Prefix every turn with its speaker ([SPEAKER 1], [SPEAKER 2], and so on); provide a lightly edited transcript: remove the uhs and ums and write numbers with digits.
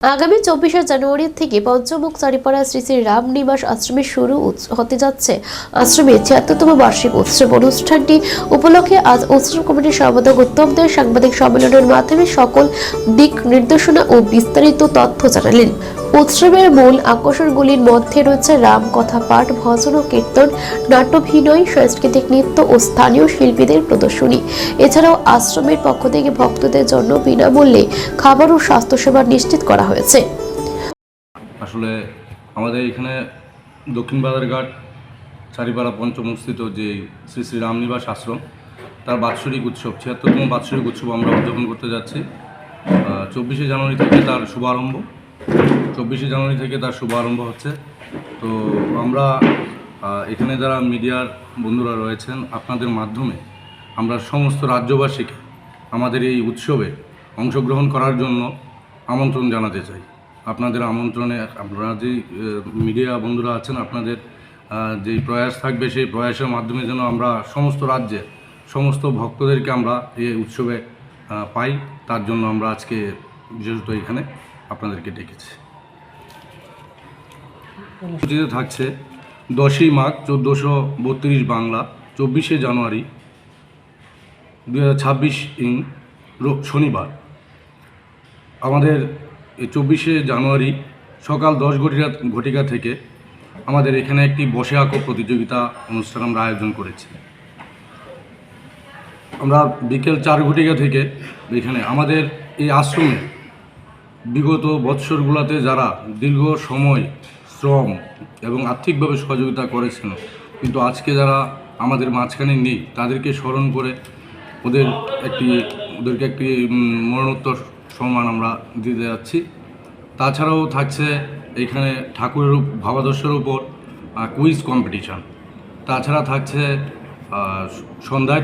[SPEAKER 1] আগামী 24শে জানুয়ারি থেকে পঞ্চমুখ চারিপাড়া শ্রী শ্রী রামনিবাস আশ্রমে শুরু হতে যাচ্ছে আশ্রমের 76তম বার্ষিক উৎসব। অনুষ্ঠানটি উপলক্ষে আজ আশ্রম কমিটির সম্পাদক উত্তম দে সাংবাদিক সম্মেলনের মাধ্যমে সকল দিক নির্দেশনা ও বিস্তারিত তথ্য জানালেন। উৎসবের মূল আকর্ষণগুলির মধ্যে রয়েছে রাম কথা পাঠ, ভজন ও কীর্তন, নাট্যাভিনয়, সাংস্কৃতিক নৃত্য ও স্থানীয় শিল্পীদের প্রদর্শনী। এছাড়াও আশ্রমের পক্ষ থেকে ভক্তদের জন্য বিনামূল্যে খাবার ও স্বাস্থ্যসেবা নিশ্চিত করা হয়েছে।
[SPEAKER 2] আসলে আমাদের এখানে দক্ষিণ বাজারঘাট চারিপাড়া পঞ্চমস্থিত যে শ্রী শ্রী রামনিবাস আশ্রম, তার বাৎসরিক উৎসব 76তম বাৎসরিক উৎসব আমরা উদযাপন করতে যাচ্ছি। 24শে জানুয়ারি থেকে তার শুভারম্ভ হচ্ছে। তো আমরা এখানে যারা মিডিয়ার বন্ধুরা রয়েছেন, আপনাদের মাধ্যমে আমরা সমস্ত রাজ্যবাসীকে আমাদের এই উৎসবে অংশগ্রহণ করার জন্য আমন্ত্রণ জানাতে চাই। আপনাদের আমন্ত্রণে আপনারা যেই মিডিয়া বন্ধুরা আছেন, আপনাদের যেই প্রয়াস থাকবে সেই প্রয়াসের মাধ্যমে যেন আমরা সমস্ত রাজ্যের সমস্ত ভক্তদেরকে আমরা এই উৎসবে পাই, তার জন্য আমরা আজকে বিশেষত এখানে আপনাদেরকে ডেকেছি। থাকছে 10ই মাঘ 1432 বাংলা, 24শে জানুয়ারি 2026 শনিবার। আমাদের এই 24শে জানুয়ারি সকাল 10 ঘটিকা থেকে আমাদের এখানে একটি বসে আঁকো প্রতিযোগিতা অনুষ্ঠান আমরা আয়োজন করেছি। আমরা বিকেল 4 ঘটিকা থেকে এখানে আমাদের এই আশ্রমে বিগত বৎসরগুলোতে যারা দীর্ঘ সময় শ্রম এবং আর্থিকভাবে সহযোগিতা করেছেন, কিন্তু আজকে যারা আমাদের মাঝখানে নেই, তাদেরকে স্মরণ করে ওদেরকে একটি মরণোত্তর সম্মান আমরা দিতে যাচ্ছি। তাছাড়াও থাকছে এখানে ঠাকুরের ভাবাদর্শের উপর কুইজ কম্পিটিশান। তাছাড়া থাকছে সন্ধ্যায়